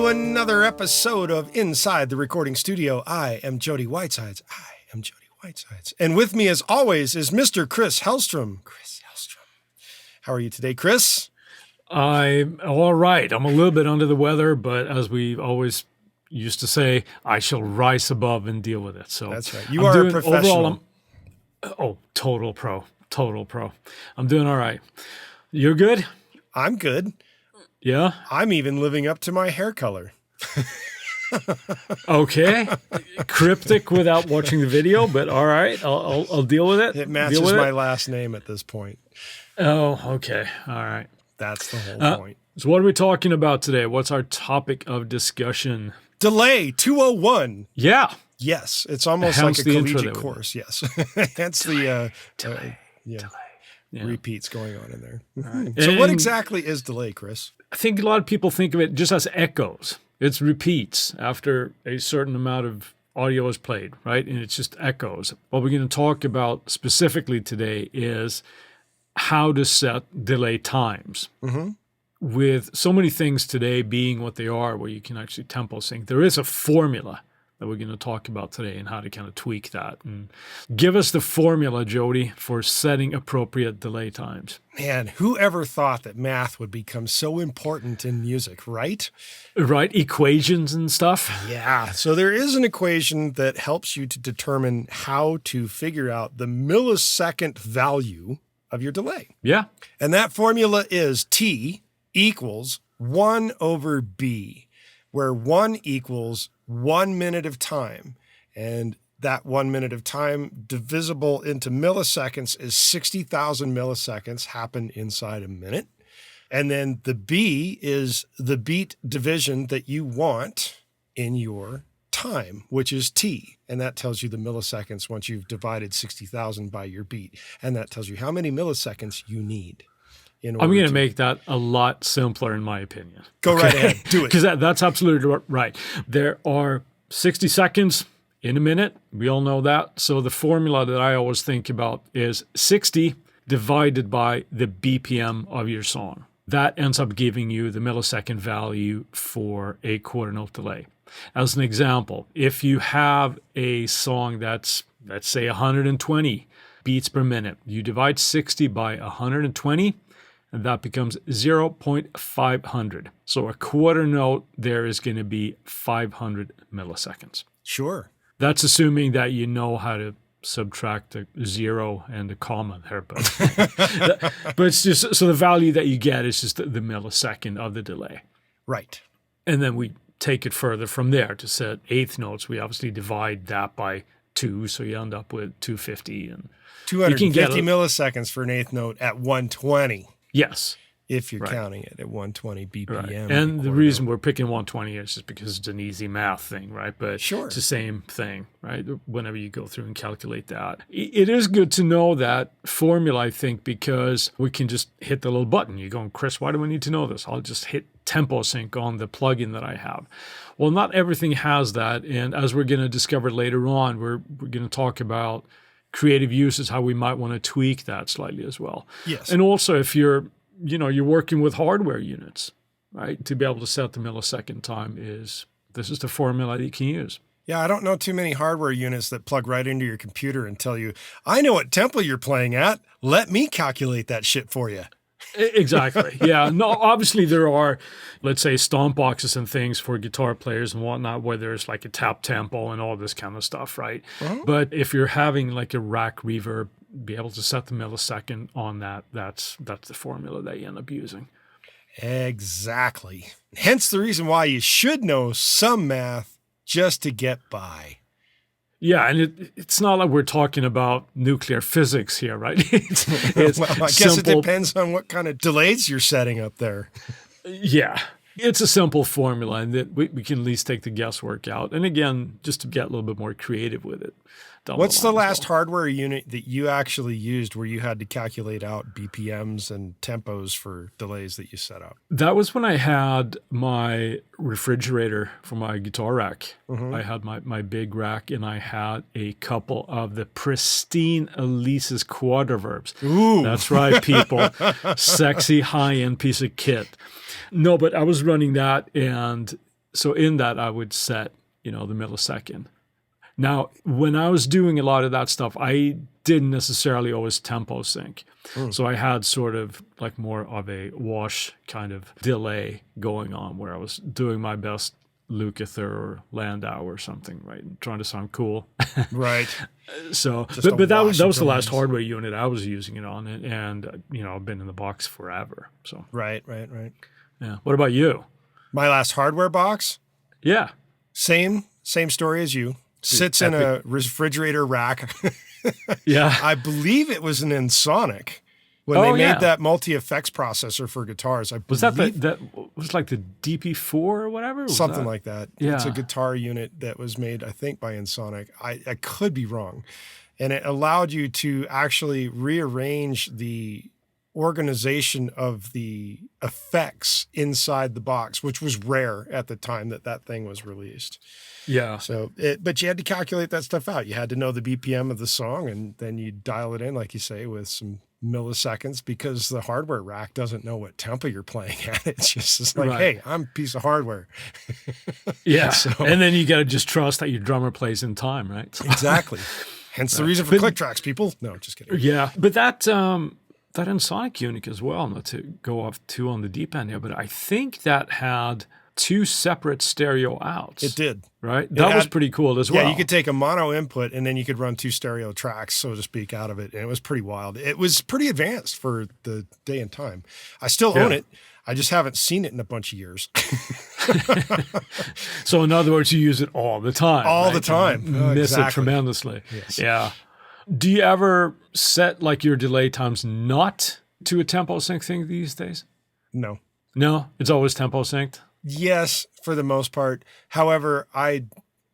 to another episode of Inside the Recording Studio. I am Jody Whitesides. And with me, as always, is Mr. Chris Hellstrom. How are you today, Chris? I'm all right. I'm a little bit under the weather, but as we always used to say, I shall rise above and deal with it. So that's right. You are a professional. Total pro. I'm doing all right. You're good? I'm good. Yeah? I'm even living up to my hair color. Okay. Cryptic without watching the video, but all right. I'll deal with it. It matches my last name at this point. Oh, okay. All right. That's the whole point. So what are we talking about today? What's our topic of discussion? Delay 201. Yeah. Yes. It's almost Hence like a collegiate course. Yes. Hence the delay. Repeats going on in there. Right. So what exactly is delay, Chris? I think a lot of people think of it just as echoes. It's repeats after a certain amount of audio is played, right? And it's just echoes. What we're going to talk about specifically today is how to set delay times. Mm-hmm. With so many things today being what they are, where you can actually tempo sync, there is a formula that we're going to talk about today and how to kind of tweak that. And give us the formula, Jody, for setting appropriate delay times. Man, who ever thought that math would become so important in music, right? Right, equations and stuff. Yeah, so there is an equation that helps you to determine how to figure out the millisecond value of your delay. Yeah. And that formula is T equals 1 over B, where 1 equals 1 minute of time. And that 1 minute of time divisible into milliseconds is 60,000 milliseconds happen inside a minute. And then the B is the beat division that you want in your time, which is T. And that tells you the milliseconds once you've divided 60,000 by your beat. And that tells you how many milliseconds you need. I'm going to make that a lot simpler, in my opinion. Go right ahead. Do it. Because that's absolutely right. There are 60 seconds in a minute. We all know that. So the formula that I always think about is 60 divided by the BPM of your song. That ends up giving you the millisecond value for a quarter note delay. As an example, if you have a song that's, let's say, 120 beats per minute, you divide 60 by 120, and that becomes 0.500. So a quarter note there is going to be 500 milliseconds. Sure. That's assuming that you know how to subtract a zero and a comma there. But it's just, so the value that you get is just the millisecond of the delay. Right. And then we take it further from there to set eighth notes. We obviously divide that by 2, so you end up with 250. And 250 milliseconds for an eighth note at 120. Yes. If you're counting it at 120 BPM. Right. And the reason we're picking 120 is just because it's an easy math thing, right? But sure. It's the same thing, right? Whenever you go through and calculate that. It is good to know that formula, I think, because we can just hit the little button. You're going, Chris, why do we need to know this? I'll just hit tempo sync on the plugin that I have. Well, not everything has that. And as we're going to discover later on, we're going to talk about creative uses, how we might want to tweak that slightly as well. Yes. And also if you're working with hardware units, right? To be able to set the millisecond time this is the formula that you can use. Yeah, I don't know too many hardware units that plug right into your computer and tell you, I know what tempo you're playing at. Let me calculate that shit for you. Exactly. Yeah. No, obviously there are, let's say, stomp boxes and things for guitar players and whatnot, where there's like a tap tempo and all this kind of stuff, right? Uh-huh. But if you're having like a rack reverb, be able to set the millisecond on that, that's the formula that you end up using. Exactly. Hence the reason why you should know some math just to get by. Yeah, and it's not like we're talking about nuclear physics here, right? It's well, I guess it depends on what kind of delays you're setting up there. Yeah, it's a simple formula, and that we can at least take the guesswork out. And again, just to get a little bit more creative with it. What's the last hardware unit that you actually used where you had to calculate out BPMs and tempos for delays that you set up? That was when I had my refrigerator for my guitar rack. Mm-hmm. I had my big rack, and I had a couple of the pristine Elise's quadriverbs. Ooh. That's right, people. Sexy, high-end piece of kit. No, but I was running that, and So in that, I would set, the millisecond. Now, when I was doing a lot of that stuff, I didn't necessarily always tempo sync. So I had sort of like more of a wash kind of delay going on where I was doing my best Lukather or Landau or something, right? Trying to sound cool. Right. So, Just but that wash was the of last delays. hardware unit I was using it on. And I've been in the box forever. So, Right. yeah. What about you? My last hardware box, Yeah. same story as you. Sits in a refrigerator rack. Yeah. I believe it was an Ensoniq when Oh, they made yeah. that multi-effects processor for guitars. Was that believe that was like the DP4 or whatever? Was something that? like that. Yeah. It's a guitar unit that was made, I think, by Ensoniq. I could be wrong. And it allowed you to actually rearrange the organization of the effects inside the box, which was rare at the time that thing was released. Yeah. So, but you had to calculate that stuff out. You had to know the BPM of the song, and then you dial it in, like you say, with some milliseconds, because the hardware rack doesn't know what tempo you're playing at. It's just like, Right. hey, I'm a piece of hardware. Yeah. So- And then you got to just trust that your drummer plays in time, right? Exactly. Hence the reason for click tracks, people. No, just kidding. Yeah. But that Ensoniq unit as well, not to go off too on the deep end here, but I think that had 2 separate stereo outs. It did. Right? That was had- pretty cool as well. Yeah, you could take a mono input and then you could run 2 stereo tracks, so to speak, out of it. And it was pretty wild. It was pretty advanced for the day and time. I still own it. I just haven't seen it in a bunch of years. So in other words, you use it all the time. All right? the time. You miss it Exactly. tremendously. Yes. Yeah. Do you ever set like your delay times not to a tempo sync thing these days? No. No, it's always tempo synced. Yes, for the most part. However, I,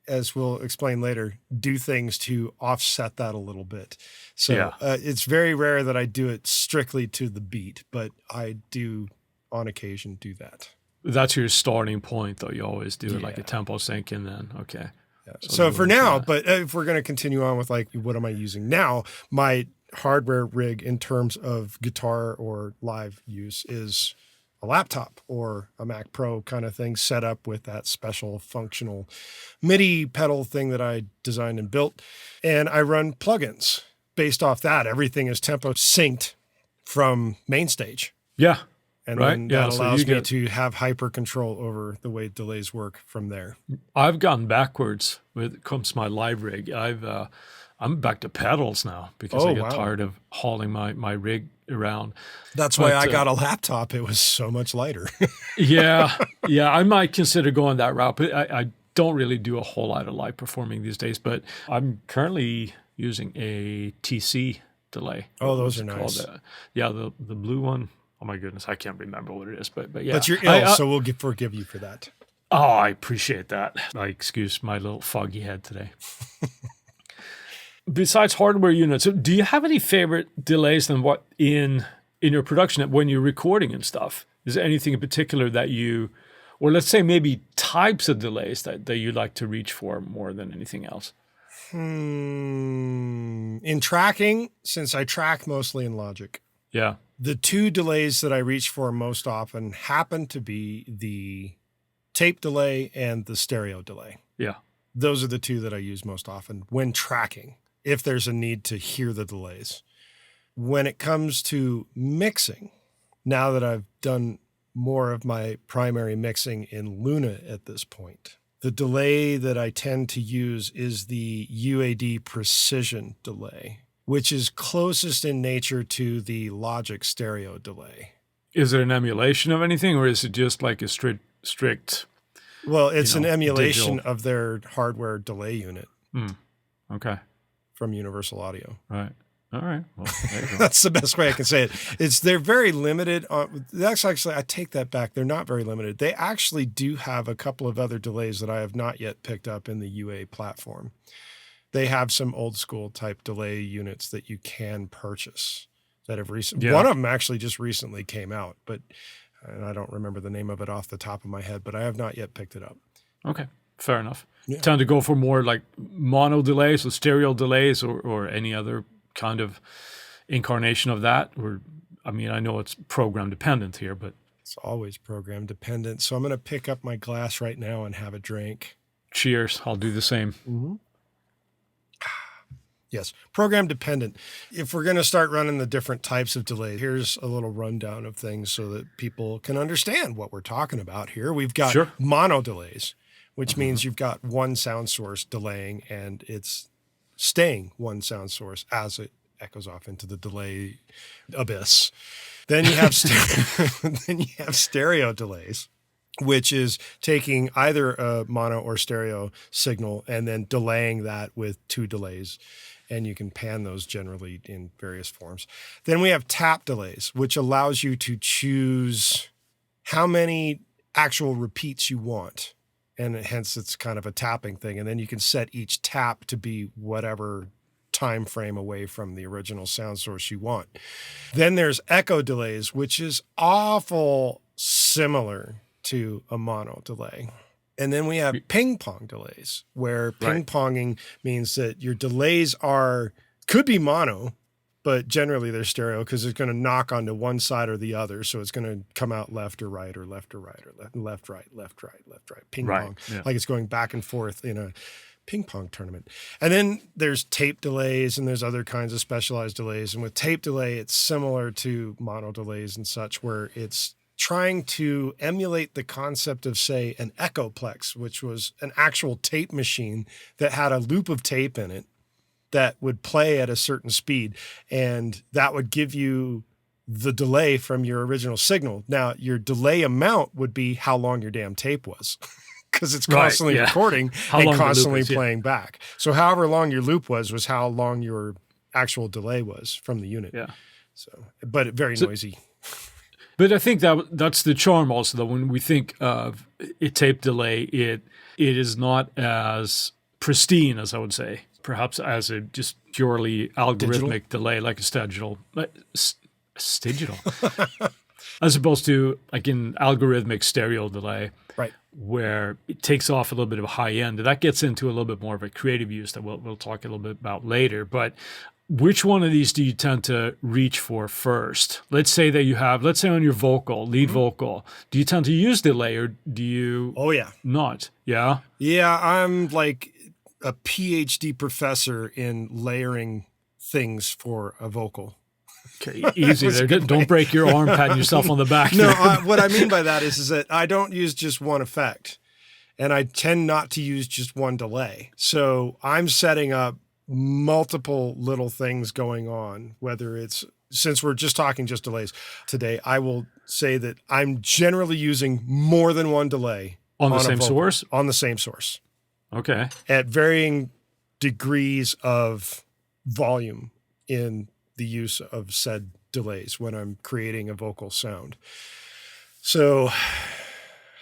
as we'll explain later, do things to offset that a little bit. So Yeah. it's very rare that I do it strictly to the beat, but I do on occasion do that. That's your starting point, though. You always do it like a Yeah. tempo sync, and then okay. So for doing now, that. but if we're going to continue on with like, what am I using now? My hardware rig in terms of guitar or live use is a laptop or a Mac Pro kind of thing, set up with that special functional MIDI pedal thing that I designed and built. And I run plugins based off that. Everything is tempo synced from MainStage. Yeah. And Right, then yeah, that so allows you me get- to have hyper control over the way delays work from there. I've gone backwards when it comes to my live rig. I'm back to pedals now because I Oh, got wow. tired of hauling my rig around. That's why But, I got a laptop. It was so much lighter. Yeah, I might consider going that route, but I don't really do a whole lot of live performing these days. But I'm currently using a TC delay. Oh, those What's are it nice. called? The blue one. Oh my goodness, I can't remember what it is, but yeah. But you're ill, so we'll forgive you for that. Oh, I appreciate that. I excuse my little foggy head today. Besides hardware units, so do you have any favorite delays than what in your production when you're recording and stuff? Is there anything in particular that you, or let's say maybe types of delays that you like to reach for more than anything else? In tracking, since I track mostly in Logic, Yeah. the 2 delays that I reach for most often happen to be the tape delay and the stereo delay. Yeah. Those are the 2 that I use most often when tracking, if there's a need to hear the delays. When it comes to mixing, now that I've done more of my primary mixing in Luna at this point, the delay that I tend to use is the UAD Precision Delay, which is closest in nature to the Logic stereo delay. Is it an emulation of anything, or is it just like a strict? Well, it's an emulation digital. of their hardware delay unit Okay. from Universal Audio. Right. All right. Well, there you go. That's the best way I can say it. They're very limited. That's actually, I take that back. They're not very limited. They actually do have a couple of other delays that I have not yet picked up in the UA platform. They have some old school type delay units that you can purchase that have recently. Yeah. One of them actually just recently came out, and I don't remember the name of it off the top of my head, but I have not yet picked it up. Okay, fair enough. Yeah. Tend to go for more like mono delays or stereo delays or any other kind of incarnation of that. Or, I mean, I know it's program dependent here, but It's always program dependent. So I'm going to pick up my glass right now and have a drink. Cheers. I'll do the same. Mm-hmm. Yes, program dependent. If we're going to start running the different types of delay, here's a little rundown of things so that people can understand what we're talking about here. We've got mono delays, which means you've got one sound source delaying and it's staying one sound source as it echoes off into the delay abyss. Then you have stereo delays, which is taking either a mono or stereo signal and then delaying that with two delays. And you can pan those generally in various forms. Then we have tap delays, which allows you to choose how many actual repeats you want. And hence it's kind of a tapping thing. And then you can set each tap to be whatever time frame away from the original sound source you want. Then there's echo delays, which is awful similar to a mono delay. And then we have ping-pong delays, where ping-ponging means that your delays could be mono, but generally they're stereo because it's going to knock onto one side or the other. So it's going to come out left or right or left or right or left, right, left, right, left, right, ping-pong, like it's going back and forth in a ping pong tournament. And then there's tape delays and there's other kinds of specialized delays. And with tape delay, it's similar to mono delays and such, where it's trying to emulate the concept of, say, an echoplex, which was an actual tape machine that had a loop of tape in it that would play at a certain speed. And that would give you the delay from your original signal. Now, your delay amount would be how long your damn tape was. Because it's constantly recording and constantly playing back. So however long your loop was how long your actual delay was from the unit. Yeah. So, but very noisy. But I think that's the charm also, that when we think of a tape delay, it is not as pristine as I would say, perhaps as a just purely algorithmic delay, like a digital. As opposed to like an algorithmic stereo delay. Right. Where it takes off a little bit of a high end. That gets into a little bit more of a creative use that we'll talk a little bit about later. But which one of these do you tend to reach for first? Let's say on your vocal, lead vocal, do you tend to use delay or do you not? Yeah? Yeah, I'm like a PhD professor in layering things for a vocal. Okay, easy there. Don't break your arm patting yourself on the back. No, what I mean by that is that I don't use just one effect, and I tend not to use just one delay. So I'm setting up multiple little things going on, whether it's, since we're just talking just delays today, I will say that I'm generally using more than one delay on the same source? On the same source. Okay. At varying degrees of volume in the use of said delays when I'm creating a vocal sound. So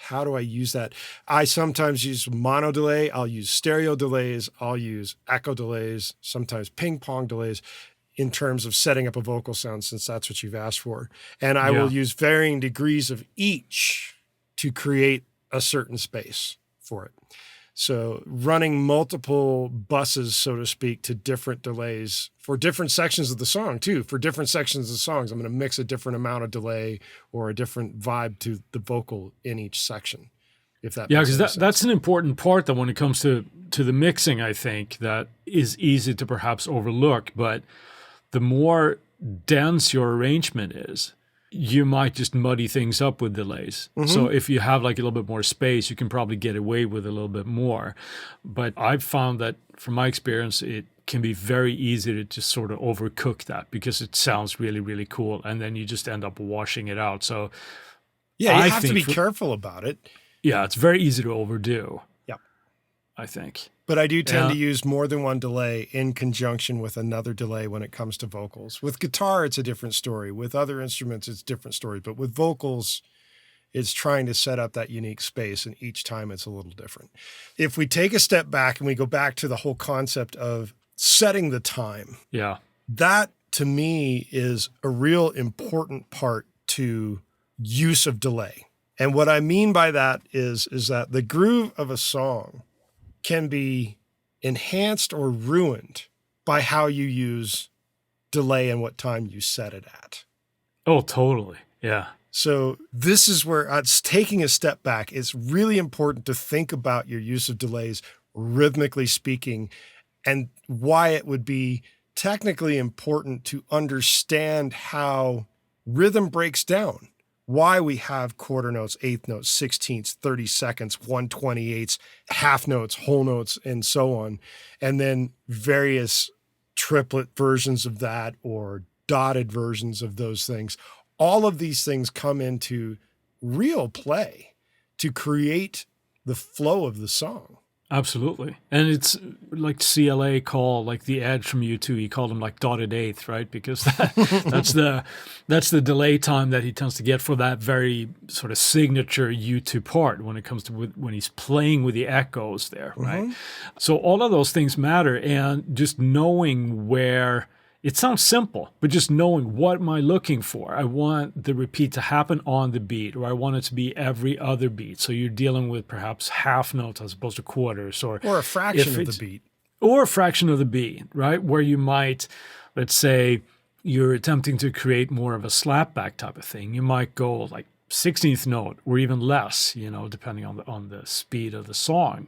how do I use that? I sometimes use mono delay. I'll use stereo delays. I'll use echo delays, sometimes ping pong delays in terms of setting up a vocal sound, since that's what you've asked for. And I will use varying degrees of each to create a certain space for it. So running multiple buses, so to speak, to different delays for different sections of the song too. For different sections of the songs, I'm going to mix a different amount of delay or a different vibe to the vocal in each section. If that makes sense. That's an important part that when it comes to the mixing, I think that is easy to perhaps overlook. But the more dense your arrangement is, you might just muddy things up with delays. Mm-hmm. So if you have like a little bit more space, you can probably get away with a little bit more. But I've found that from my experience, it can be very easy to just sort of overcook that because it sounds really, really cool. And then you just end up washing it out. So yeah, you have to be careful about it. Yeah, it's very easy to overdo. Yeah. I think. But I do tend to use more than one delay in conjunction with another delay when it comes to vocals. With guitar, it's a different story. With other instruments, it's a different story. But with vocals, it's trying to set up that unique space, and each time it's a little different. If we take a step back and we go back to the whole concept of setting the time, that to me is a real important part to use of delay. And what I mean by that is that the groove of a song can be enhanced or ruined by how you use delay and what time you set it at. Oh, totally. Yeah. So this is where it's taking a step back. It's really important to think about your use of delays, rhythmically speaking, and why it would be technically important to understand how rhythm breaks down, why we have quarter notes, eighth notes, 16ths, 30 seconds, 1/28ths, half notes, whole notes, and so on. And then various triplet versions of that or dotted versions of those things. All of these things come into real play to create the flow of the song. Absolutely. And it's like CLA call, like the Edge from U2, he called them like dotted eighth, right? Because that's the delay time that he tends to get for that very sort of signature U2 part when it comes to when he's playing with the echoes there, right? Mm-hmm. So all of those things matter, and just knowing where. It sounds simple, but just knowing what am I looking for? I want the repeat to happen on the beat, or I want it to be every other beat. So you're dealing with perhaps half notes as opposed to quarters, or a fraction of the beat. Or a fraction of the beat, right? Where you might, let's say, you're attempting to create more of a slapback type of thing. You might go like 16th note or even less, depending on the speed of the song,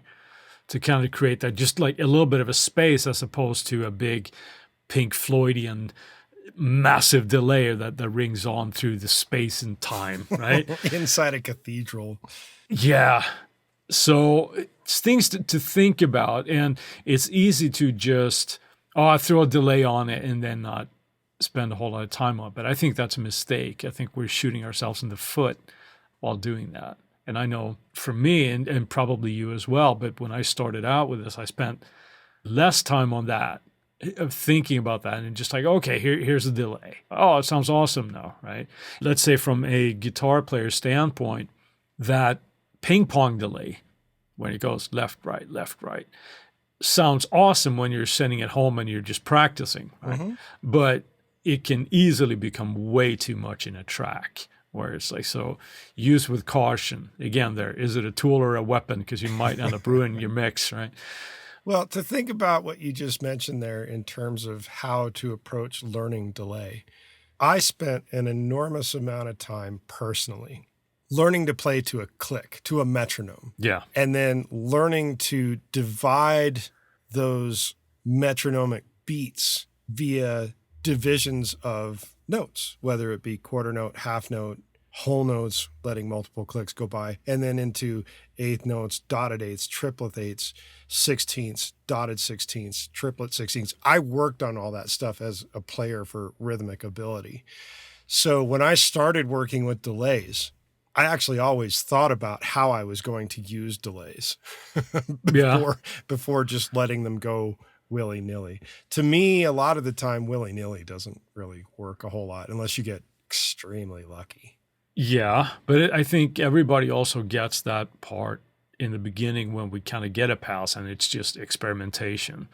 to kind of create that just like a little bit of a space as opposed to a big Pink Floydian massive delay that rings on through the space and time, right? Inside a cathedral. Yeah. So it's things to think about, and it's easy to just, throw a delay on it and then not spend a whole lot of time on it. But I think that's a mistake. I think we're shooting ourselves in the foot while doing that. And I know for me, and probably you as well, but when I started out with this, I spent less time on that, of thinking about that, and just like, okay, here's a delay. Oh, it sounds awesome now, right? Let's say from a guitar player standpoint, that ping-pong delay, when it goes left, right, sounds awesome when you're sitting at home and you're just practicing, right? Mm-hmm. But it can easily become way too much in a track, where it's like, so use with caution. Again, is it a tool or a weapon? Because you might end up ruining your mix, right? Well, to think about what you just mentioned there in terms of how to approach learning delay, I spent an enormous amount of time personally learning to play to a click, to a metronome. Yeah. And then learning to divide those metronomic beats via divisions of notes, whether it be quarter note, half note, whole notes, letting multiple clicks go by, and then into eighth notes, dotted eighths, triplet eighths, 16ths, dotted 16ths, triplet 16ths. I worked on all that stuff as a player for rhythmic ability. So when I started working with delays, I actually always thought about how I was going to use delays before just letting them go willy-nilly. To me, a lot of the time, willy-nilly doesn't really work a whole lot unless you get extremely lucky. Yeah, but I think everybody also gets that part in the beginning when we kind of get a pass and it's just experimentation,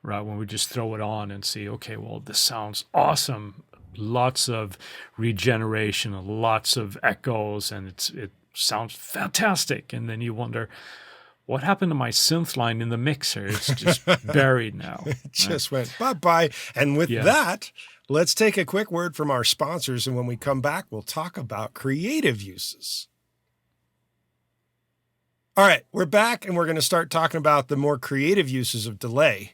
right? When we just throw it on and see, okay, well, this sounds awesome. Lots of regeneration, lots of echoes, and it sounds fantastic. And then you wonder, what happened to my synth line in the mixer? It's just buried now. It just went bye-bye. And with that, let's take a quick word from our sponsors, and when we come back, we'll talk about creative uses. All right, we're back, and we're going to start talking about the more creative uses of delay.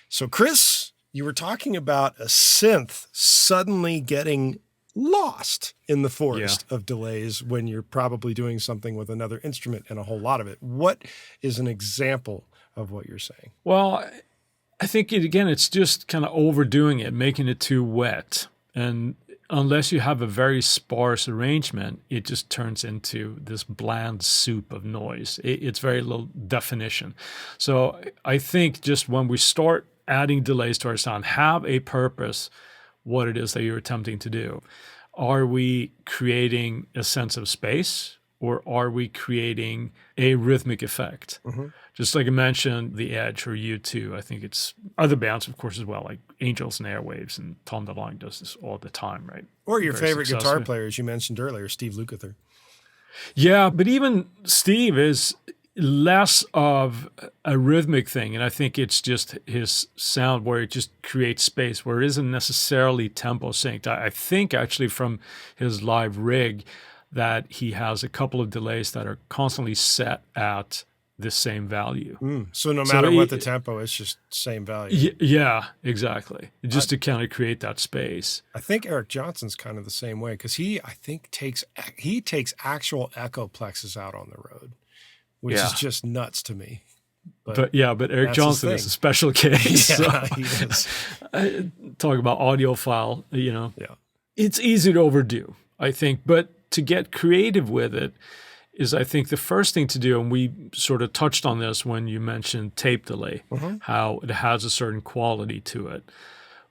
So, Chris, you were talking about a synth suddenly getting lost in the forest of delays when you're probably doing something with another instrument and a whole lot of it. What is an example of what you're saying? Well, I think, it's just kind of overdoing it, making it too wet. And unless you have a very sparse arrangement, it just turns into this bland soup of noise. It's very little definition. So I think just when we start adding delays to our sound, have a purpose what it is that you're attempting to do. Are we creating a sense of space, or are we creating a rhythmic effect? Mm-hmm. Just like I mentioned, The Edge or U2, I think it's other bands, of course, as well, like Angels and Airwaves, and Tom DeLonge does this all the time, right? Or your favorite guitar player, as you mentioned earlier, Steve Lukather. Yeah, but even Steve is, less of a rhythmic thing, and I think it's just his sound where it just creates space, where it isn't necessarily tempo synced. I think actually from his live rig that he has a couple of delays that are constantly set at the same value. So no matter what the tempo, it's just same value. Yeah, exactly. Just to kind of create that space. I think Eric Johnson's kind of the same way because he takes actual echo plexes out on the road, which is just nuts to me. But Eric Johnson is a special case. Yeah, he is. Talk about audiophile, Yeah. It's easy to overdo, I think, but to get creative with it is, I think, the first thing to do, and we sort of touched on this when you mentioned tape delay, how it has a certain quality to it,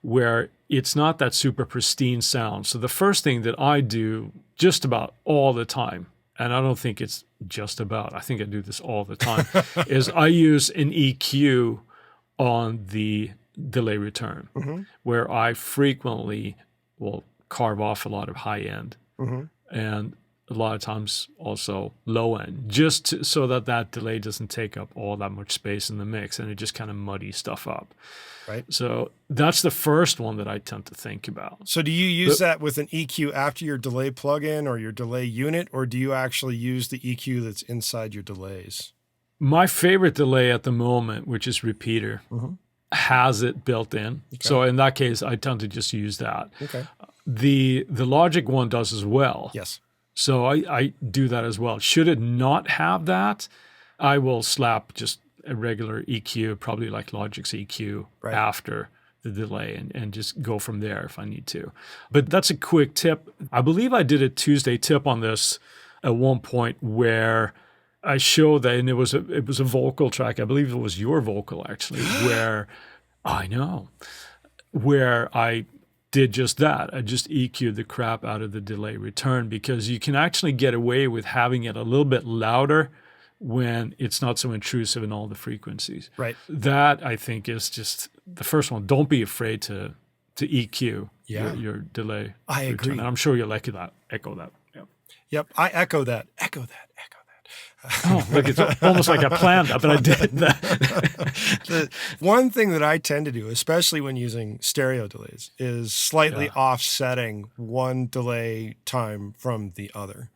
where it's not that super pristine sound. So the first thing that I do just about all the time, and I don't think it's just about, I think I do this all the time, is I use an EQ on the delay return, where I frequently will carve off a lot of high end and a lot of times also low end, just so that delay doesn't take up all that much space in the mix and it just kind of muddies stuff up. Right. So that's the first one that I tend to think about. So do you use that with an EQ after your delay plugin or your delay unit, or do you actually use the EQ that's inside your delays? My favorite delay at the moment, which is repeater, has it built in. Okay. So in that case, I tend to just use that. Okay. The Logic one does as well. Yes. So I do that as well. Should it not have that, I will slap just a regular EQ, probably like Logic's EQ, after the delay and just go from there if I need to. But that's a quick tip. I believe I did a Tuesday tip on this at one point where I showed that, and it was a vocal track. I believe it was your vocal actually, where I did just that. I just EQ'd the crap out of the delay return, because you can actually get away with having it a little bit louder when it's not so intrusive in all the frequencies. Right. That, I think, is just the first one. Don't be afraid to EQ your delay. I agree. And I'm sure you'll echo that. Yep. Yep. I echo that. Oh, look, it's almost like I planned that, but I did that. The one thing that I tend to do, especially when using stereo delays, is slightly offsetting one delay time from the other.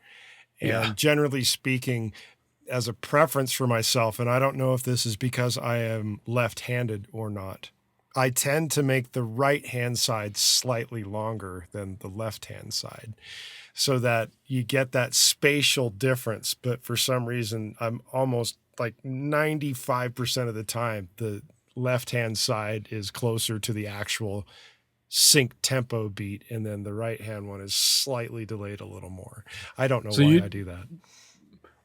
And generally speaking, as a preference for myself, and I don't know if this is because I am left-handed or not, I tend to make the right-hand side slightly longer than the left-hand side, so that you get that spatial difference. But for some reason, I'm almost like 95% of the time, the left-hand side is closer to the actual sync tempo beat, and then the right-hand one is slightly delayed a little more. I don't know why I do that.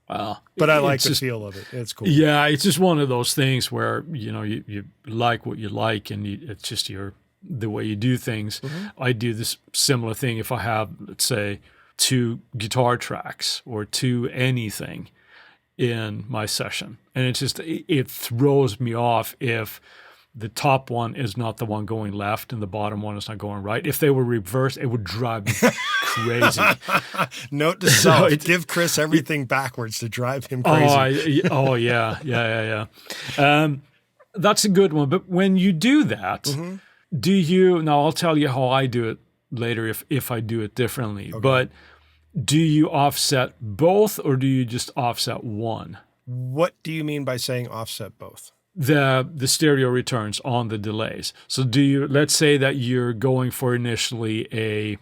Well, but I like the feel of it. It's cool. Yeah, it's just one of those things where, you like what you like, and it's just the way you do things. I do this similar thing if I have, let's say, 2 guitar tracks or 2 anything in my session. And it throws me off if the top one is not the one going left and the bottom one is not going right. If they were reversed, it would drive me crazy. Note to self, give Chris everything backwards to drive him crazy. Yeah. That's a good one. But when you do that, now I'll tell you how I do it later if I do it differently. Okay. But do you offset both, or do you just offset one? What do you mean by saying offset both? The stereo returns on the delays. So let's say that you're going for initially a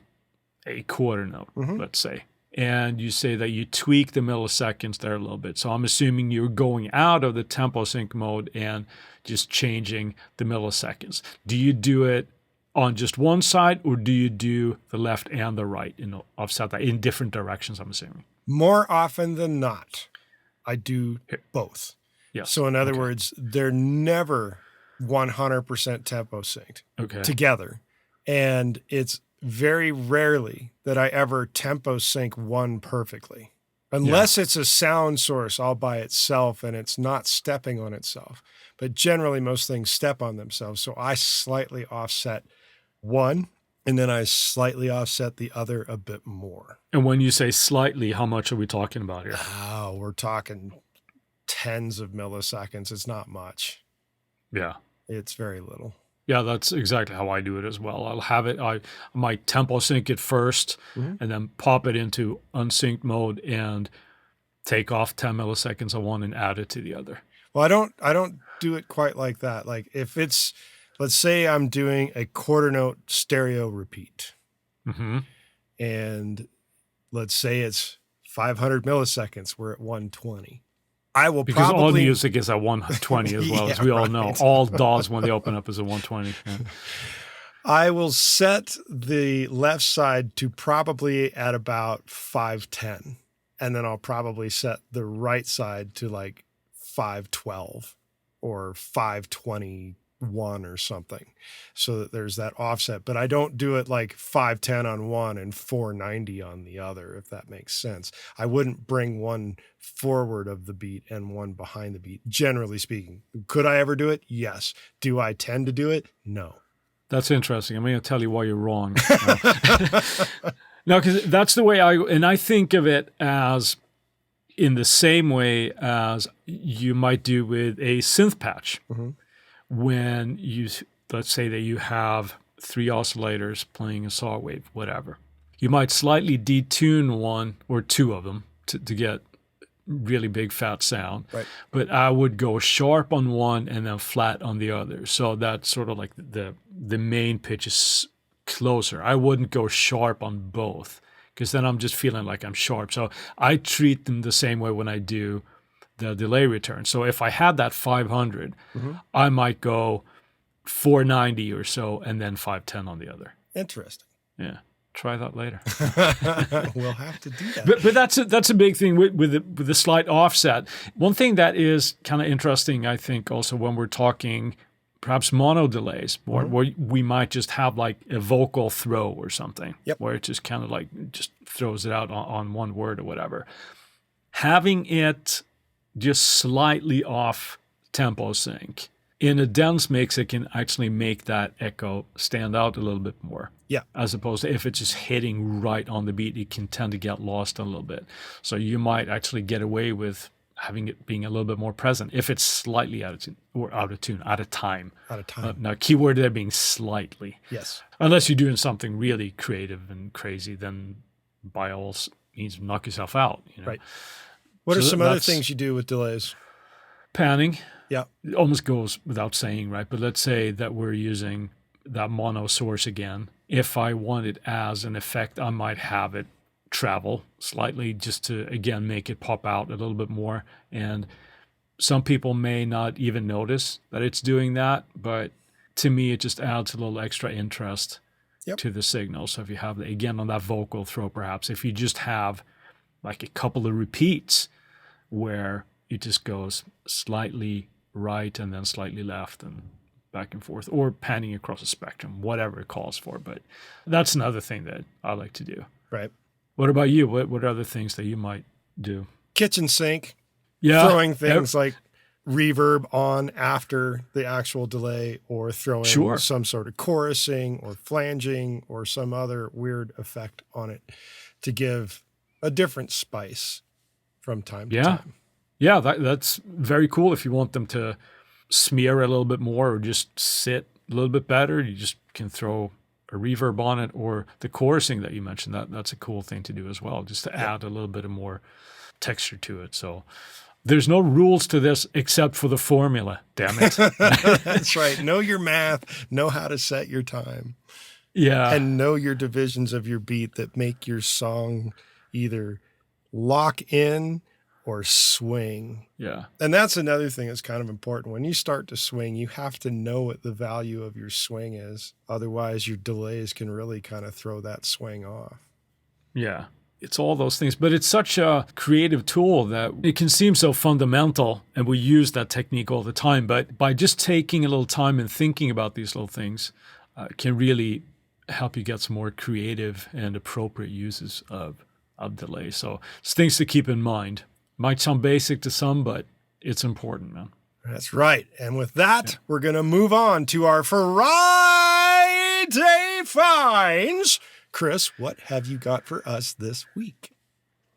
quarter note, let's say, and you say that you tweak the milliseconds there a little bit. So I'm assuming you're going out of the tempo sync mode and just changing the milliseconds. Do you do it on just one side, or do you do the left and the right, offset that in different directions, I'm assuming? More often than not, I do both. Yes. So in other words, they're never 100% tempo synced together. And it's very rarely that I ever tempo sync one perfectly. Unless it's a sound source all by itself and it's not stepping on itself. But generally, most things step on themselves. So I slightly offset one, and then I slightly offset the other a bit more. And when you say slightly, how much are we talking about here? Oh, we're talking tens of milliseconds. It's not much. Yeah. It's very little. Yeah, that's exactly how I do it as well. I'll have it, I might tempo sync it 1st and then pop it into unsynced mode and take off 10 milliseconds of one and add it to the other. Well, I don't do it quite like that. Like if it's, let's say I'm doing a quarter note stereo repeat, and let's say it's 500 milliseconds, we're at 120. I will because probably... all music is at 120 as well, as we all know. All DAWs, when they open up, is at 120. Yeah. I will set the left side to probably at about 510. And then I'll probably set the right side to like 512 or 521 or something, so that there's that offset. But I don't do it like 510 on one and 490 on the other, if that makes sense. I wouldn't bring one forward of the beat and one behind the beat, generally speaking. Could I ever do it? Yes. Do I tend to do it? No. That's interesting. I'm going to tell you why you're wrong. No, because that's the way I think of it as in the same way as you might do with a synth patch. When you, let's say that you have 3 oscillators playing a saw wave, whatever. You might slightly detune one or 2 of them to get really big fat sound. Right. But I would go sharp on one and then flat on the other. So that's sort of like the main pitch is closer. I wouldn't go sharp on both because then I'm just feeling like I'm sharp. So I treat them the same way when I do the delay return. So if I had that 500, I might go 490 or so and then 510 on the other. Interesting. Yeah. Try that later. We'll have to do that. But that's a big thing with the slight offset. One thing that is kind of interesting, I think, also when we're talking perhaps mono delays, where we might just have like a vocal throw or something, where it just kind of like just throws it out on one word or whatever. Having it just slightly off tempo sync in a dense mix, it can actually make that echo stand out a little bit more. Yeah. As opposed to if it's just hitting right on the beat, it can tend to get lost a little bit. So you might actually get away with having it being a little bit more present if it's slightly out of tune or out of tune, out of time. Out of time. Now, keyword there being slightly. Yes. Unless you're doing something really creative and crazy, then by all means, knock yourself out. You know? Right. What are some other things you do with delays? Panning. Yeah. It almost goes without saying, right? But let's say that we're using that mono source again. If I want it as an effect, I might have it travel slightly just to, again, make it pop out a little bit more. And some people may not even notice that it's doing that, but to me, it just adds a little extra interest to the signal. So if you have, again, on that vocal throw, perhaps, if you just have like a couple of repeats where it just goes slightly right and then slightly left and back and forth, or panning across a spectrum, whatever it calls for. But that's another thing that I like to do. Right. What about you? What are other things that you might do? Kitchen sink. Yeah. Throwing things like reverb on after the actual delay, or throwing some sort of chorusing or flanging or some other weird effect on it to give a different spice from time to time. Yeah, that's very cool. If you want them to smear a little bit more or just sit a little bit better, you just can throw a reverb on it, or the chorusing that you mentioned. That's a cool thing to do as well, just to add a little bit of more texture to it. So there's no rules to this except for the formula, damn it. That's right. Know your math, know how to set your time. Yeah. And know your divisions of your beat that make your song either lock in or swing. Yeah. And that's another thing that's kind of important. When you start to swing, you have to know what the value of your swing is. Otherwise, your delays can really kind of throw that swing off. Yeah. It's all those things, but it's such a creative tool that it can seem so fundamental, and we use that technique all the time. But by just taking a little time and thinking about these little things, can really help you get some more creative and appropriate uses of delay. So it's things to keep in mind. Might sound basic to some, but it's important, man. That's right. And with that, we're going to move on to our Friday Finds. Chris, what have you got for us this week?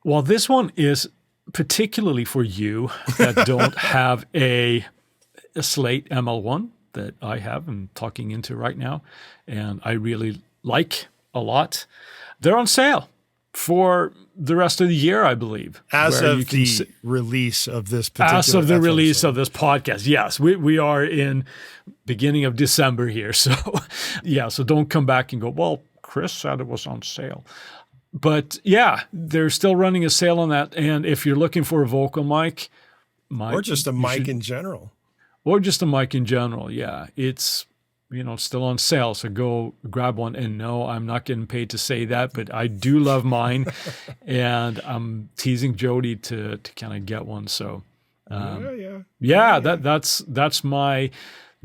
Well, this one is particularly for you that don't have a Slate ML1 that I have and talking into right now, and I really like a lot. They're on sale for the rest of the year, I believe. As of the release of this particular As of the episode. release of this podcast, yes. We are in beginning of December here. So, yeah, so don't come back and go, well, Chris said it was on sale. But, yeah, they're still running a sale on that. And if you're looking for a vocal mic, or just a mic in general. Or just a mic in general, yeah. It's, still on sale, so go grab one. And no, I'm not getting paid to say that, but I do love mine. And I'm teasing Jody to kind of get one. So, that's my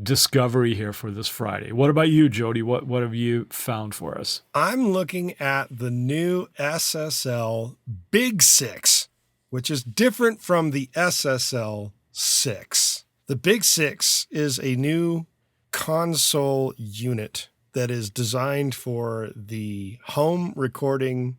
discovery here for this Friday. What about you, Jody? What have you found for us? I'm looking at the new SSL Big 6, which is different from the SSL 6. The Big 6 is a new console unit that is designed for the home recording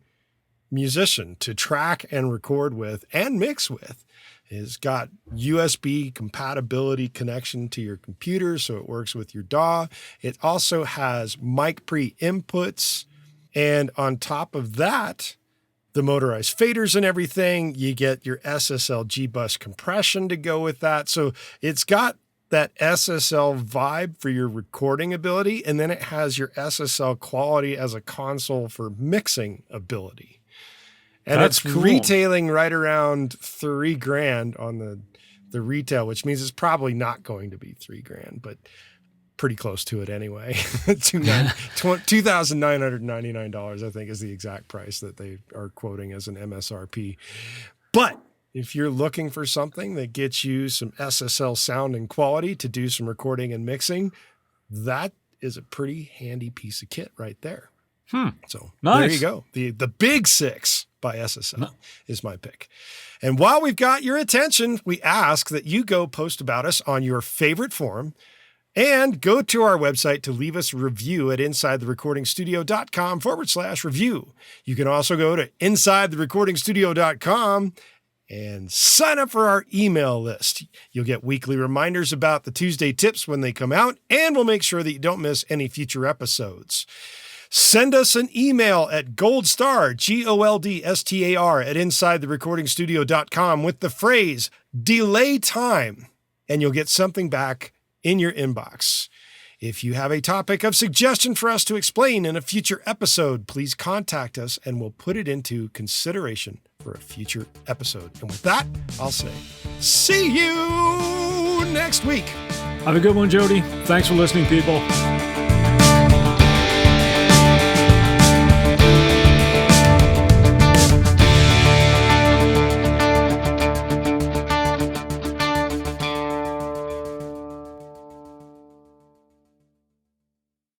musician to track and record with and mix with. It's got USB compatibility connection to your computer, so it works with your DAW. It also has mic pre-inputs, and on top of that, the motorized faders and everything, you get your SSL G-Bus compression to go with that. So it's got that SSL vibe for your recording ability, and then it has your SSL quality as a console for mixing ability. And That's it's cool. Retailing right around $3,000 on the retail, which means it's probably not going to be $3,000, but pretty close to it anyway. $2,999, I think, is the exact price that they are quoting as an MSRP. But if you're looking for something that gets you some SSL sound and quality to do some recording and mixing, that is a pretty handy piece of kit right there. So nice. There you go. The Big 6 by SSL is my pick. And while we've got your attention, we ask that you go post about us on your favorite forum and go to our website to leave us a review at insidetherecordingstudio.com/review. You can also go to insidetherecordingstudio.com and sign up for our email list. You'll get weekly reminders about the Tuesday tips when they come out, and we'll make sure that you don't miss any future episodes. Send us an email at goldstar, GOLDSTAR, at insidetherecordingstudio.com with the phrase delay time, and you'll get something back in your inbox. If you have a topic of suggestion for us to explain in a future episode, please contact us and we'll put it into consideration for a future episode. And with that, I'll say, see you next week. Have a good one, Jody. Thanks for listening, people.